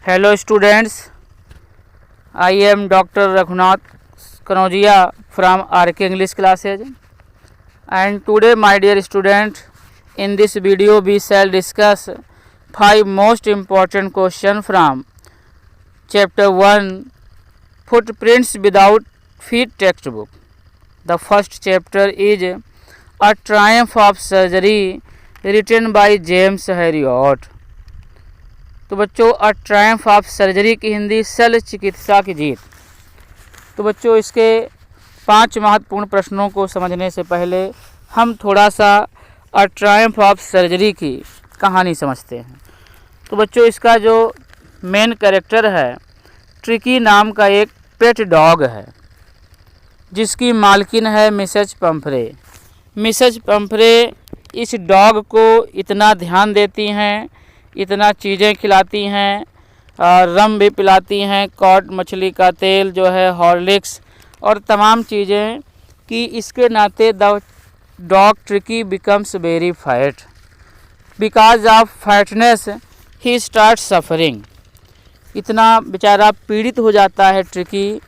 Hello students, I am Dr. Raghunath Kanojia from RK English classes, and today my dear student, in this video we shall discuss 5 most important questions from chapter 1 Footprints Without Feet textbook. The first chapter is A Triumph of Surgery written by James Herriot. तो बच्चों अ Triumph of surgery की हिंदी शल्य चिकित्सा की जीत। तो बच्चों इसके 5 महत्वपूर्ण प्रश्नों को समझने से पहले हम थोड़ा सा अ ट्रायम्फ ऑफ सर्जरी की कहानी समझते हैं। तो बच्चों इसका जो मेन कैरेक्टर है ट्रिकी नाम का एक पेट डॉग है जिसकी मालकिन है मिसेज पंफरे। मिसेज पंफरे इस डॉग को इतना ध्यान देती हैं, इतना चीज़ें खिलाती हैं, रम भी पिलाती हैं, कॉड मछली का तेल जो है, हॉर्लिक्स और तमाम चीज़ें कि इसके नाते the dog tricky becomes very fat. Because of fatness he start suffering. इतना बेचारा पीड़ित हो जाता है ट्रिकी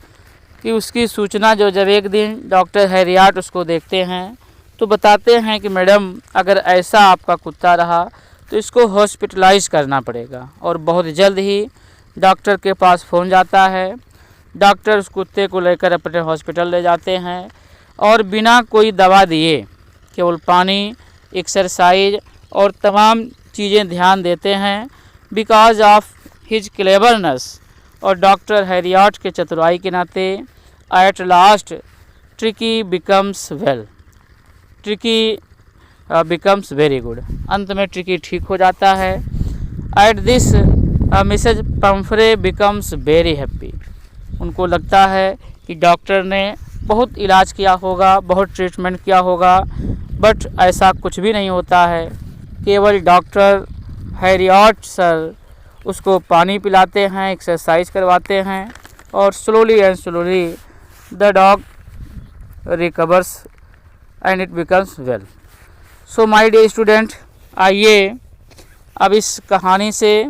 कि उसकी सूचना जो जब एक दिन डॉक्टर हैरियट उसको देखते हैं तो बताते हैं कि मैडम अगर ऐसा आपका कुत्ता रहा तो इसको हॉस्पिटलाइज करना पड़ेगा। और बहुत जल्द ही डॉक्टर के पास फ़ोन जाता है। डॉक्टर उस कुत्ते को लेकर अपने हॉस्पिटल ले जाते हैं और बिना कोई दवा दिए केवल पानी, एक्सरसाइज और तमाम चीज़ें ध्यान देते हैं। बिकॉज ऑफ हिज क्लेवरनेस और डॉक्टर हैरियट के चतुराई के नाते at last Tricky becomes well. Tricky becomes very good. अंत में ट्रिकी ठीक हो जाता है। At this Mrs Pumphrey becomes very happy. उनको लगता है कि डॉक्टर ने बहुत इलाज किया होगा, बहुत ट्रीटमेंट किया होगा, बट ऐसा कुछ भी नहीं होता है। केवल डॉक्टर हैरियट सर उसको पानी पिलाते हैं, एक्सरसाइज करवाते हैं और slowly and slowly the dog recovers and it becomes well. So my dear student, आइए अब इस कहानी से,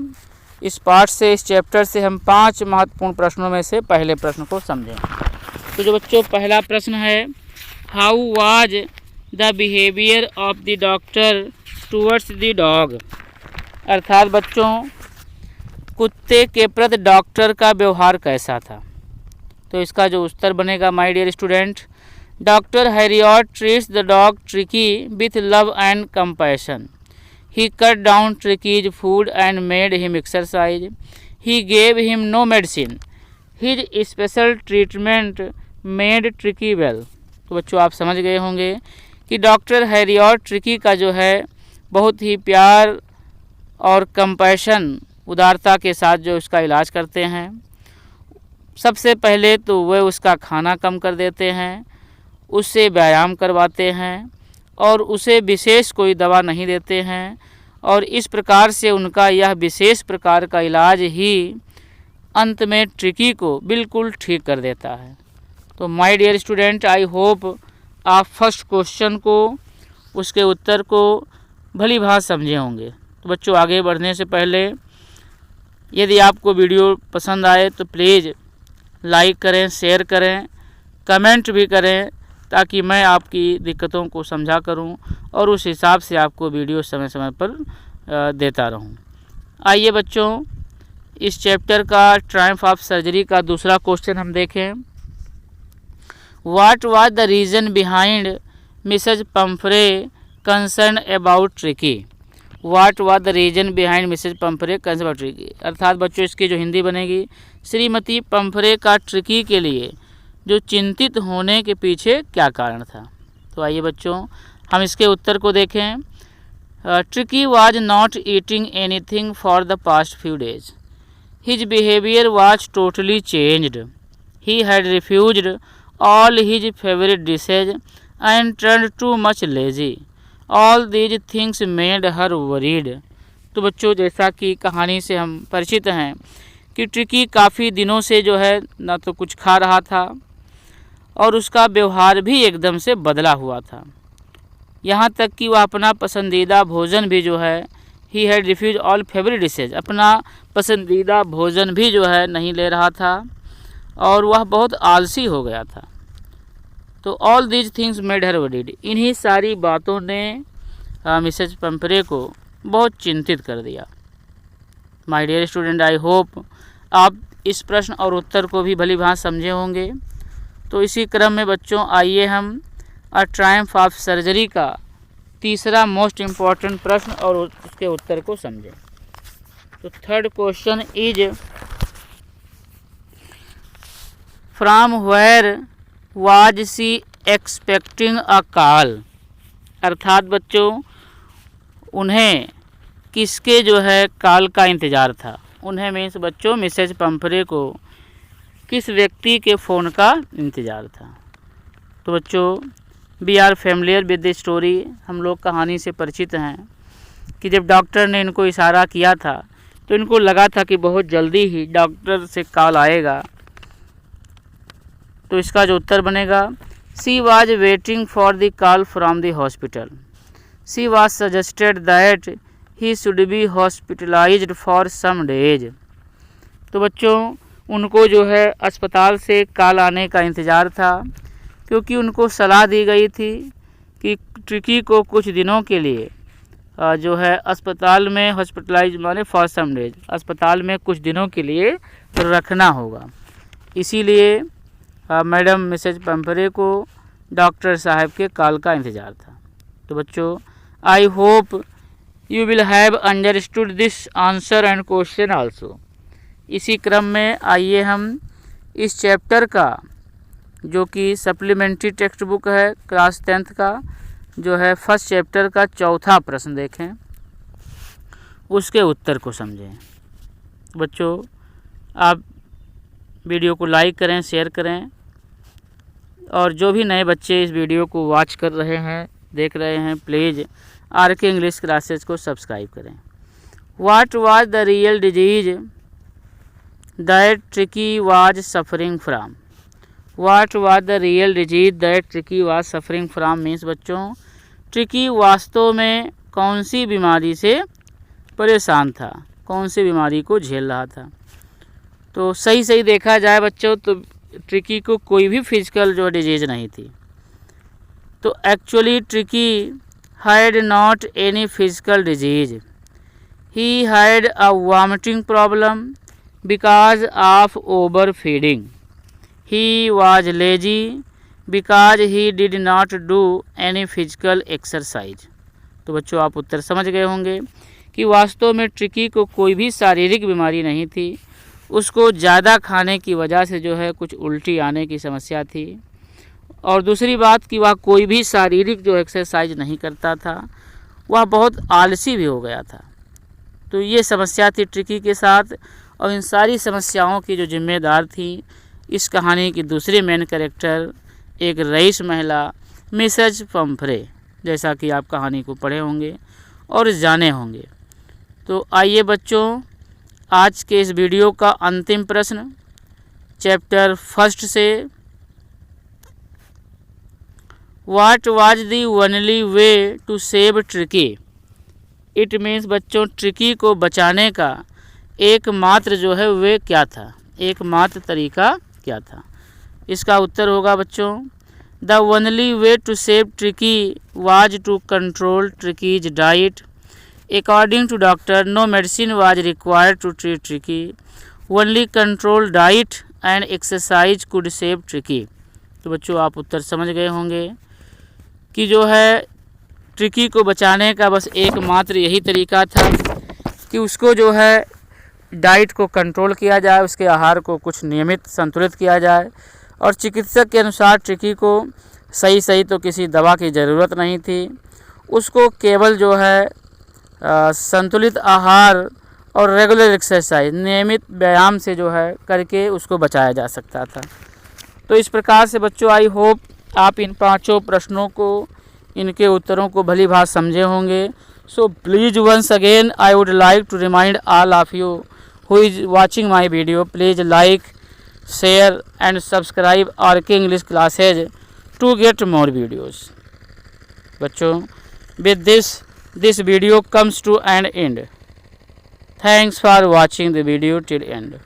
इस पार्ट से, इस चैप्टर से हम 5 महत्वपूर्ण प्रश्नों में से पहले प्रश्न को समझें। तो जो बच्चों पहला प्रश्न है, how was the behaviour of the doctor towards the dog. अर्थात बच्चों कुत्ते के प्रति डॉक्टर का व्यवहार कैसा था। तो इसका जो उत्तर बनेगा my dear student, Dr. Herriot treats the dog Tricky with love and compassion. He cut down Tricky's food and made him exercise. He gave him no medicine. His special treatment made Tricky well. तो बच्चों आप समझ गए होंगे कि doctor Harriet tricky का जो है बहुत ही प्यार और कंपैशन, उदारता के साथ जो उसका इलाज करते हैं। सबसे पहले तो वह उसका खाना कम कर देते हैं, उससे व्यायाम करवाते हैं और उसे विशेष कोई दवा नहीं देते हैं और इस प्रकार से उनका यह विशेष प्रकार का इलाज ही अंत में ट्रिकी को बिल्कुल ठीक कर देता है। तो my dear student, I hope आप फर्स्ट क्वेश्चन को, उसके उत्तर को भली भांति समझे होंगे। तो बच्चों आगे बढ़ने से पहले यदि आपको वीडियो पसंद आए तो प्लीज़ लाइक करें, शेयर करें, कमेंट भी करें ताकि मैं आपकी दिक्कतों को समझा करूं और उस हिसाब से आपको वीडियो समय समय पर देता रहूं। आइए बच्चों इस चैप्टर का ट्रायम्फ ऑफ सर्जरी का दूसरा क्वेश्चन हम देखें। What was the reason behind Mrs Pumphrey concern about Tricky. What was the reason behind Mrs Pumphrey concern about Tricky. अर्थात बच्चों इसकी जो हिंदी बनेगी, श्रीमती पंफरे का ट्रिकी के लिए जो चिंतित होने के पीछे क्या कारण था। तो आइए बच्चों हम इसके उत्तर को देखें। Tricky was not eating anything for the past few days. His behaviour was totally changed. He had refused all his favourite dishes and turned too much lazy. All these things made her worried. तो बच्चों जैसा कि कहानी से हम परिचित हैं कि ट्रिकी काफ़ी दिनों से जो है ना तो कुछ खा रहा था और उसका व्यवहार भी एकदम से बदला हुआ था। यहाँ तक कि वह अपना पसंदीदा भोजन भी जो है he had refuse all favourite dishes, अपना पसंदीदा भोजन भी जो है नहीं ले रहा था और वह बहुत आलसी हो गया था। तो all these things made her worried, इन्हीं सारी बातों ने मिसेज पंपरे को बहुत चिंतित कर दिया। My dear student, I hope आप इस प्रश्न और उत्तर को भी भली भांति समझे होंगे। तो इसी क्रम में बच्चों आइए हम अ ट्रायम्फ ऑफ सर्जरी का तीसरा मोस्ट इम्पॉर्टेंट प्रश्न और उसके उत्तर को समझें। तो third question is from where was she expecting a call, अर्थात बच्चों उन्हें किसके जो है कॉल का इंतज़ार था। उन्हें मीन्स बच्चों मिसेज पंपरे को किस व्यक्ति के फ़ोन का इंतज़ार था। तो बच्चों we are familiar with the story, हम लोग कहानी से परिचित हैं कि जब डॉक्टर ने इनको इशारा किया था तो इनको लगा था कि बहुत जल्दी ही डॉक्टर से कॉल आएगा। तो इसका जो उत्तर बनेगा, she was waiting for the call from the hospital, she was suggested that he should be hospitalised for some days. तो बच्चों उनको जो है अस्पताल से कॉल आने का इंतज़ार था क्योंकि उनको सलाह दी गई थी कि ट्रिकी को कुछ दिनों के लिए जो है अस्पताल में हॉस्पिटलाइज माने फॉर सम डेज, अस्पताल में कुछ दिनों के लिए रखना होगा। इसीलिए मैडम मिसेज पंपरे को डॉक्टर साहब के कॉल का इंतज़ार था। तो बच्चों I hope you will have understood this answer and question also. इसी क्रम में आइए हम इस चैप्टर का जो कि सप्लीमेंट्री टेक्स्ट बुक है क्लास 10th का जो है फर्स्ट चैप्टर का चौथा प्रश्न देखें, उसके उत्तर को समझें। बच्चों आप वीडियो को लाइक करें, शेयर करें और जो भी नए बच्चे इस वीडियो को वॉच कर रहे हैं, देख रहे हैं, प्लीज़ आरके इंग्लिश क्लासेस को सब्सक्राइब करें। What was the real disease that tricky was suffering from, what was the real disease that tricky was suffering from means बच्चों ट्रिकी वास्तव में कौन सी बीमारी से परेशान था, कौन सी बीमारी को झेल रहा था। तो सही देखा जाए बच्चों तो ट्रिकी को कोई भी फिजिकल जो डिजीज नहीं थी। तो actually tricky had not any physical disease, he had a vomiting problem because of over feeding, he was lazy because he did not do any physical exercise. तो बच्चों आप उत्तर समझ गए होंगे कि वास्तव में ट्रिकी को कोई भी शारीरिक बीमारी नहीं थी, उसको ज़्यादा खाने की वजह से जो है कुछ उल्टी आने की समस्या थी और दूसरी बात कि वह कोई भी शारीरिक जो एक्सरसाइज नहीं करता था, वह बहुत आलसी भी हो गया था। तो ये समस्या थी ट्रिकी के साथ और इन सारी समस्याओं की जो जिम्मेदार थी इस कहानी की दूसरी मेन कैरेक्टर एक रईस महिला मिसेज पंपरे, जैसा कि आप कहानी को पढ़े होंगे और जाने होंगे। तो आइए बच्चों आज के इस वीडियो का अंतिम प्रश्न चैप्टर फर्स्ट से, what was the only way to save Tricky, it means बच्चों ट्रिकी को बचाने का एकमात्र जो है वे क्या था, एकमात्र तरीका क्या था। इसका उत्तर होगा बच्चों the only way to save Tricky was to control Tricky's diet, according to doctor no medicine was required to treat tricky, only control diet and exercise could save tricky। तो बच्चों आप उत्तर समझ गए होंगे कि जो है ट्रिकी को बचाने का बस एकमात्र यही तरीका था कि उसको जो है डाइट को कंट्रोल किया जाए, उसके आहार को कुछ नियमित संतुलित किया जाए और चिकित्सक के अनुसार ट्रिकी को सही तो किसी दवा की ज़रूरत नहीं थी, उसको केवल जो है संतुलित आहार और रेगुलर एक्सरसाइज नियमित व्यायाम से जो है करके उसको बचाया जा सकता था। तो इस प्रकार से बच्चों आई होप आप इन पांचों प्रश्नों को, इनके उत्तरों को भली भांति समझे होंगे। So please once again I would like to remind all of you who is watching my video, please like, share and subscribe RK English classes to get more videos. बच्चों with this this video comes to an end. Thanks for watching the video till end.